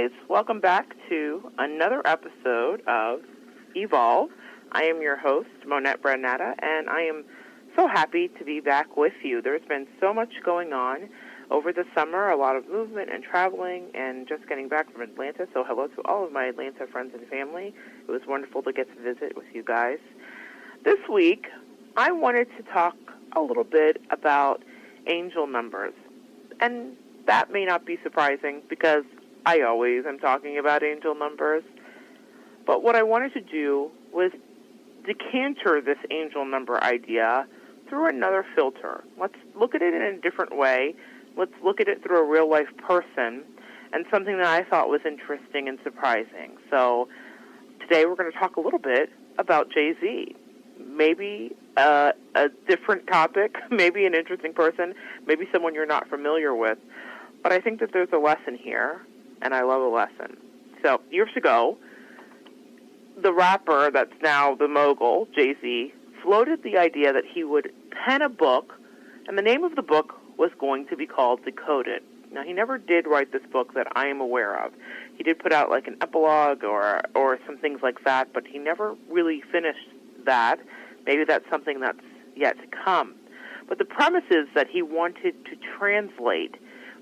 guys. Welcome back to another episode of Evolve. I am your host, Monette Brann-Natta, and I am so happy to be back with you. There's been so much going on over the summer, a lot of movement and traveling, and just getting back from Atlanta. So hello to all of my Atlanta friends and family. It was wonderful to get to visit with you guys. This week, I wanted to talk a little bit about angel numbers. And that may not be surprising because I always am talking about angel numbers. But what I wanted to do was decanter this angel number idea through another filter. Let's look at it in a different way. Let's look at it through a real-life person and something that I thought was interesting and surprising. So today we're going to talk a little bit about Jayz. Maybe a different topic, maybe an interesting person, maybe someone you're not familiar with. But I think that there's a lesson here, and I love a lesson. So years ago, the rapper that's now the mogul, Jayz, floated the idea that he would pen a book, and the name of the book was going to be called Decoded. Now, he never did write this book that I am aware of. He did put out like an epilogue or some things like that, but he never really finished that. Maybe that's something that's yet to come. But the premise is that he wanted to translate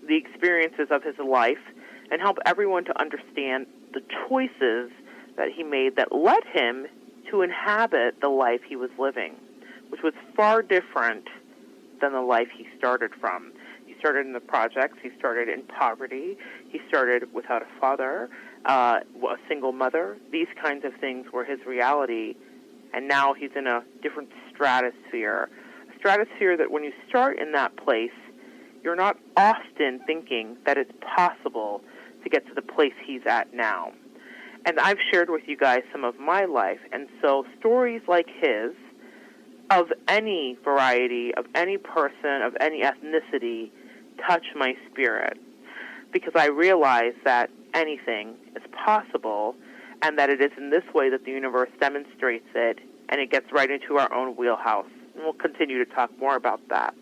the experiences of his life and help everyone to understand the choices that he made that led him to inhabit the life he was living, which was far different than the life he started from. He started in the projects, he started in poverty, he started without a father, a single mother. These kinds of things were his reality, and now he's in a different stratosphere, a stratosphere that when you start in that place, you're not often thinking that it's possible to get to the place he's at now. And I've shared with you guys some of my life, and so stories like his, of any variety, of any person, of any ethnicity, touch my spirit, because I realize that anything is possible, and that it is in this way that the universe demonstrates it, and it gets right into our own wheelhouse. And we'll continue to talk more about that.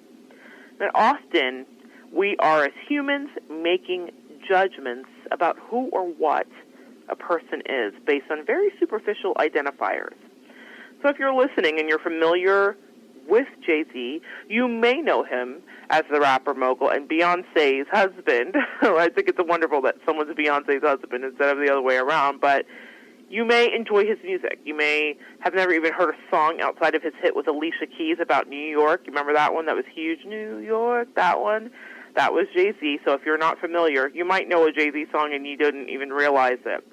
And often, we are, as humans, making judgments about who or what a person is based on very superficial identifiers. So if you're listening and you're familiar with Jayz, you may know him as the rapper mogul and Beyonce's husband. I think it's wonderful that someone's Beyonce's husband instead of the other way around, but you may enjoy his music. You may have never even heard a song outside of his hit with Alicia Keys about New York. You remember that one? That was huge. New York, that one. That was Jayz. So if you're not familiar, you might know a Jayz song and you didn't even realize it.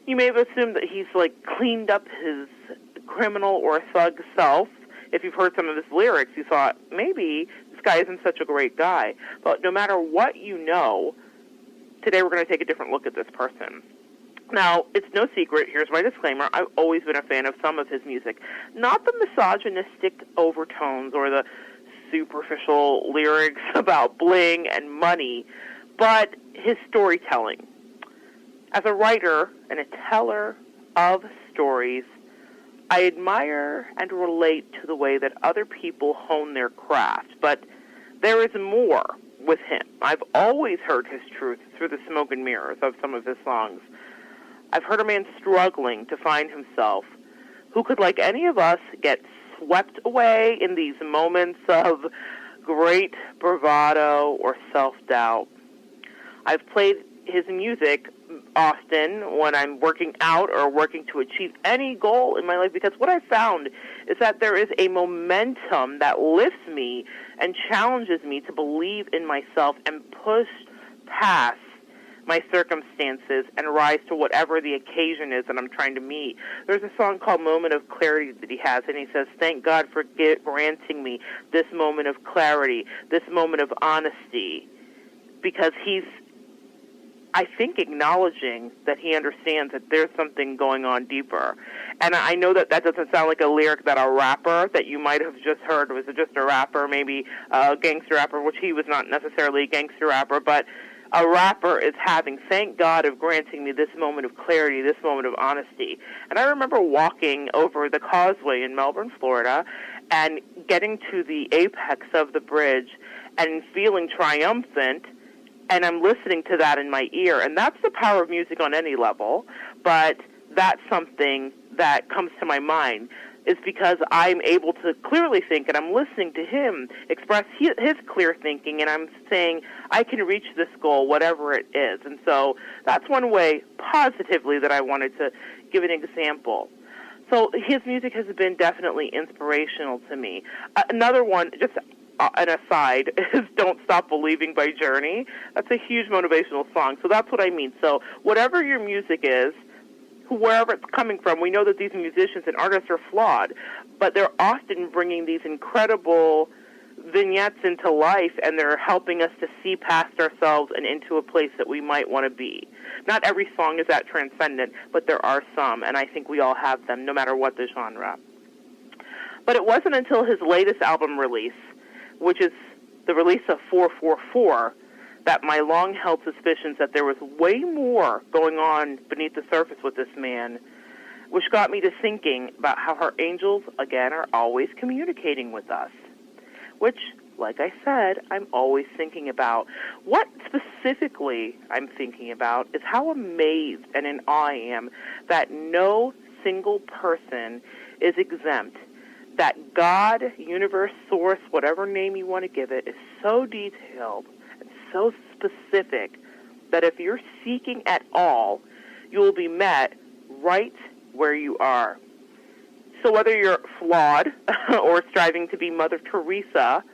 You may have assumed that he's cleaned up his criminal or thug self. If you've heard some of his lyrics, you thought, maybe this guy isn't such a great guy. But no matter what you know, today we're going to take a different look at this person. Now, it's no secret, here's my disclaimer, I've always been a fan of some of his music. Not the misogynistic overtones or the superficial lyrics about bling and money, but his storytelling. As a writer and a teller of stories, I admire and relate to the way that other people hone their craft, but there is more with him. I've always heard his truth through the smoke and mirrors of some of his songs. I've heard a man struggling to find himself who could, like any of us, get swept away in these moments of great bravado or self-doubt. I've played his music often when I'm working out or working to achieve any goal in my life, because what I found is that there is a momentum that lifts me and challenges me to believe in myself and push past my circumstances and rise to whatever the occasion is that I'm trying to meet. There's a song called Moment of Clarity that he has, and he says, thank God for granting me this moment of clarity, this moment of honesty, because he's, I think, acknowledging that he understands that there's something going on deeper. And I know that that doesn't sound like a lyric that a rapper that you might have just heard was just a rapper, maybe a gangster rapper, which he was not necessarily a gangster rapper, but a rapper is having, thank God of granting me this moment of clarity, this moment of honesty. And I remember walking over the causeway in Melbourne, Florida, and getting to the apex of the bridge and feeling triumphant and I'm listening to that in my ear. And that's the power of music on any level, but that's something that comes to my mind, is because I'm able to clearly think, and I'm listening to him express his clear thinking, and I'm saying, I can reach this goal, whatever it is. And so that's one way, positively, that I wanted to give an example. So his music has been definitely inspirational to me. Another one, just an aside, is Don't Stop Believing by Journey. That's a huge motivational song. So that's what I mean. So whatever your music is, wherever it's coming from, we know that these musicians and artists are flawed, but they're often bringing these incredible vignettes into life, and they're helping us to see past ourselves and into a place that we might want to be. Not every song is that transcendent, but there are some, and I think we all have them, no matter what the genre. But it wasn't until his latest album release, which is the release of 444, that my long-held suspicions that there was way more going on beneath the surface with this man, which got me to thinking about how our angels, again, are always communicating with us, which, like I said, I'm always thinking about. What specifically I'm thinking about is how amazed and in awe I am that no single person is exempt, that God, universe, source, whatever name you want to give it, is so detailed, so specific, that if you're seeking at all, you will be met right where you are. So whether you're flawed or striving to be Mother Teresa,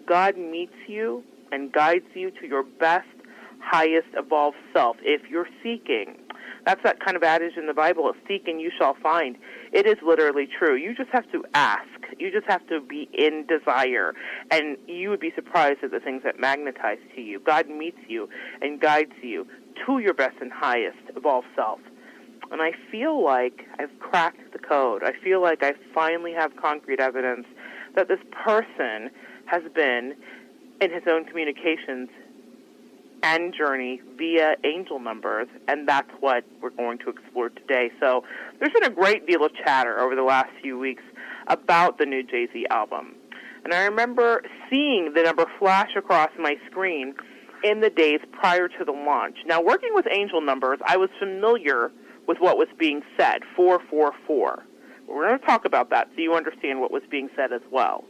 God meets you and guides you to your best, highest, evolved self if you're seeking. That's that kind of adage in the Bible, seek and you shall find. It is literally true. You just have to ask. You just have to be in desire. And you would be surprised at the things that magnetize to you. God meets you and guides you to your best and highest evolved self. And I feel like I've cracked the code. I feel like I finally have concrete evidence that this person has been in his own communications and journey via angel numbers, and that's what we're going to explore today. So there's been a great deal of chatter over the last few weeks about the new Jayz album. And I remember seeing the number flash across my screen in the days prior to the launch. Now, working with angel numbers, I was familiar with what was being said, 444. We're going to talk about that so you understand what was being said as well.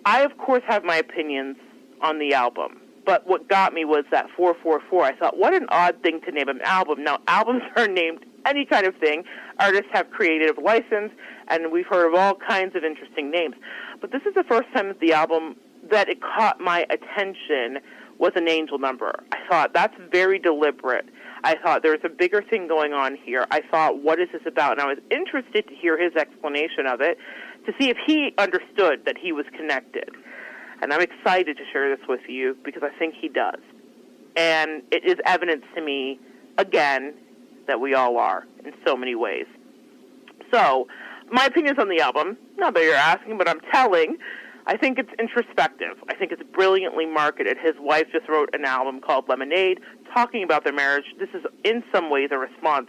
I, of course, have my opinions on the album. But what got me was that 444. I thought, what an odd thing to name an album. Now, albums are named any kind of thing. Artists have creative license, and we've heard of all kinds of interesting names. But this is the first time that the album that it caught my attention was an angel number. I thought, that's very deliberate. I thought there's a bigger thing going on here. I thought, what is this about? And I was interested to hear his explanation of it, to see if he understood that he was connected. And I'm excited to share this with you because I think he does. And it is evidence to me, again, that we all are in so many ways. So, my opinions on the album, not that you're asking, but I'm telling, I think it's introspective. I think it's brilliantly marketed. His wife just wrote an album called Lemonade, talking about their marriage. This is, in some ways, a response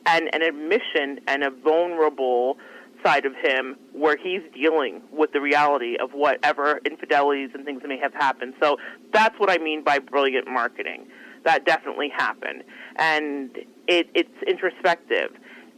and an admission and a vulnerable side of him where he's dealing with the reality of whatever infidelities and things that may have happened. So that's what I mean by brilliant marketing. That definitely happened. And it's introspective.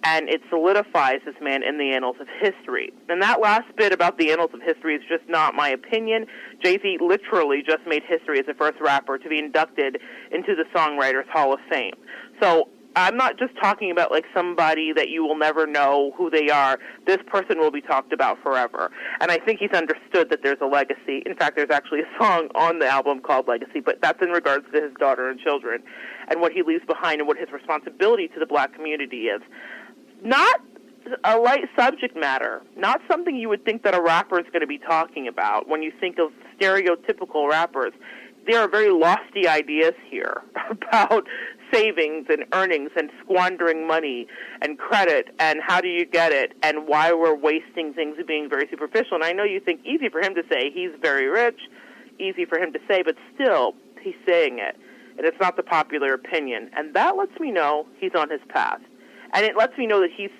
And it solidifies this man in the annals of history. And that last bit about the annals of history is just not my opinion. Jayz literally just made history as the first rapper to be inducted into the Songwriters Hall of Fame. So I'm not just talking about like somebody that you will never know who they are. This person will be talked about forever. And I think he's understood that there's a legacy. In fact, there's actually a song on the album called Legacy, but that's in regards to his daughter and children and what he leaves behind and what his responsibility to the black community is. Not a light subject matter, not something you would think that a rapper is going to be talking about when you think of stereotypical rappers. There are very lofty ideas here about savings and earnings and squandering money and credit and how do you get it and why we're wasting things and being very superficial. And I know you think easy for him to say he's very rich, easy for him to say, but still he's saying it. And it's not the popular opinion. And that lets me know he's on his path. And it lets me know that he's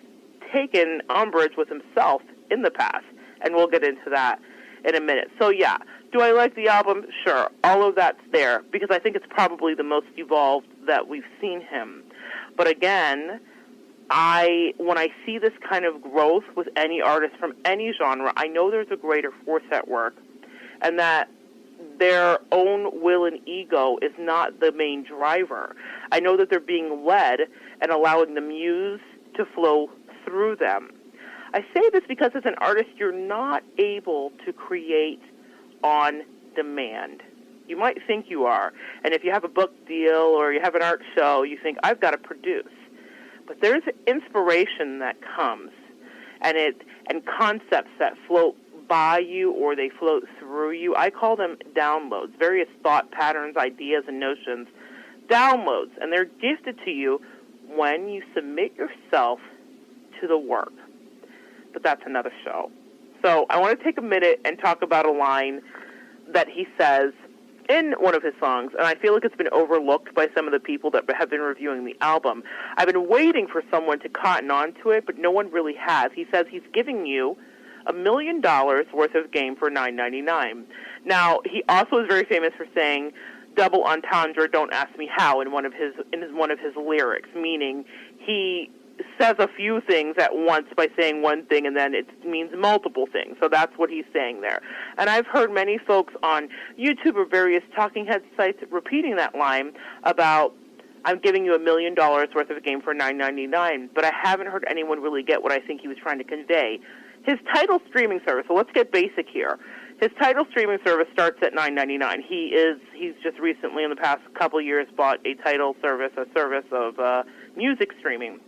taken umbrage with himself in the past. And we'll get into that in a minute. So, yeah, do I like the album? Sure. All of that's there because I think it's probably the most evolved that we've seen him. But again, when I see this kind of growth with any artist from any genre, I know there's a greater force at work, and that their own will and ego is not the main driver. I know that they're being led and allowing the muse to flow through them. I say this because as an artist, you're not able to create on demand. You might think you are, and if you have a book deal or you have an art show, you think, I've got to produce. But there's inspiration that comes, and concepts that float by you or they float through you. I call them downloads, various thought patterns, ideas, and notions. Downloads, and they're gifted to you when you submit yourself to the work. But that's another show. So I want to take a minute and talk about a line that he says in one of his songs, and I feel like it's been overlooked by some of the people that have been reviewing the album. I've been waiting for someone to cotton on to it, but no one really has. He says he's giving you $1 million worth of game for $9.99. Now, he also is very famous for saying double entendre, don't ask me how, in one of his lyrics, meaning he says a few things at once by saying one thing, and then it means multiple things. So that's what he's saying there. And I've heard many folks on YouTube or various talking head sites repeating that line about, I'm giving you $1 million worth of a game for $9.99, but I haven't heard anyone really get what I think he was trying to convey. His title streaming service, so let's get basic here. His title streaming service starts at $9.99. He's just recently, in the past couple years, bought a service of music streaming,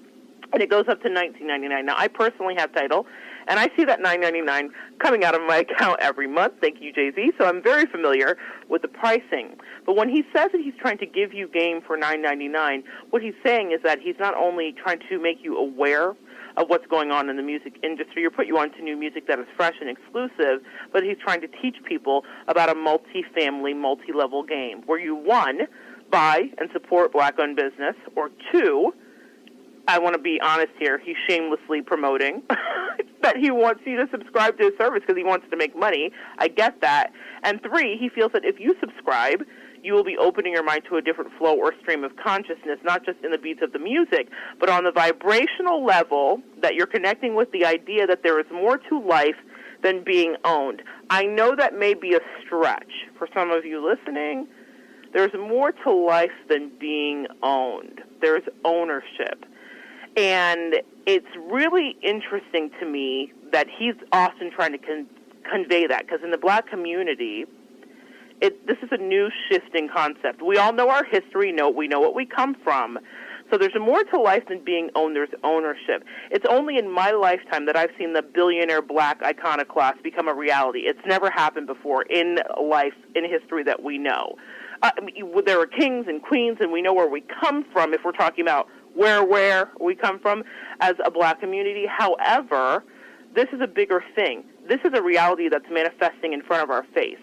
and it goes up to $19.99. Now, I personally have Tidal, and I see that $9.99 coming out of my account every month. Thank you, Jayz. So I'm very familiar with the pricing. But when he says that he's trying to give you game for $9.99, what he's saying is that he's not only trying to make you aware of what's going on in the music industry or put you on to new music that is fresh and exclusive, but he's trying to teach people about a multi-family, multi-level game where you, one, buy and support black-owned business, or two, I want to be honest here, he's shamelessly promoting that he wants you to subscribe to his service because he wants to make money. I get that. And three, he feels that if you subscribe, you will be opening your mind to a different flow or stream of consciousness, not just in the beats of the music, but on the vibrational level that you're connecting with the idea that there is more to life than being owned. I know that may be a stretch for some of you listening. There's more to life than being owned. There's ownership. And it's really interesting to me that he's often trying to convey that, because in the black community, this is a new shifting concept. We all know our history, we know what we come from. So there's more to life than being owned. There's ownership. It's only in my lifetime that I've seen the billionaire black iconoclast become a reality. It's never happened before in life, in history that we know. There are kings and queens, and we know where we come from if we're talking about where we come from as a black community. However, this is a bigger thing. This is a reality that's manifesting in front of our face.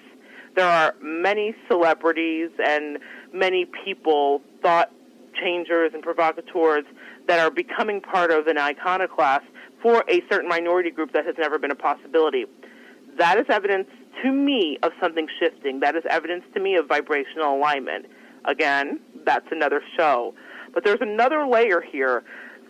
There are many celebrities and many people, thought changers and provocateurs, that are becoming part of an iconoclast for a certain minority group that has never been a possibility. That is evidence to me of something shifting. That is evidence to me of vibrational alignment. Again, that's another show. But there's another layer here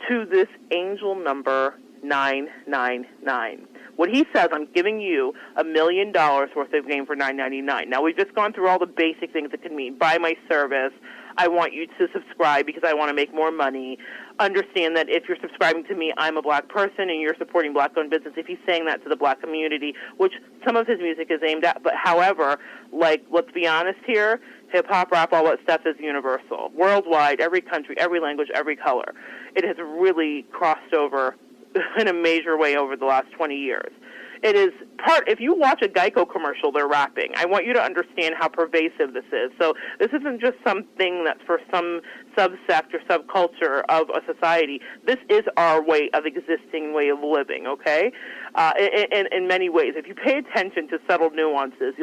to this angel number 999. When he says, I'm giving you $1 million worth of game for $9.99. Now, we've just gone through all the basic things it can mean. Buy my service. I want you to subscribe because I want to make more money. Understand that if you're subscribing to me, I'm a black person and you're supporting black-owned business. If he's saying that to the black community, which some of his music is aimed at, but however, let's be honest here, hip-hop, rap, all that stuff is universal. Worldwide, every country, every language, every color. It has really crossed over in a major way over the last 20 years. It is if you watch a Geico commercial, they're rapping. I want you to understand how pervasive this is. So this isn't just something that's for some subsect or subculture of a society. This is our way of existing, way of living, okay? In many ways. If you pay attention to subtle nuances,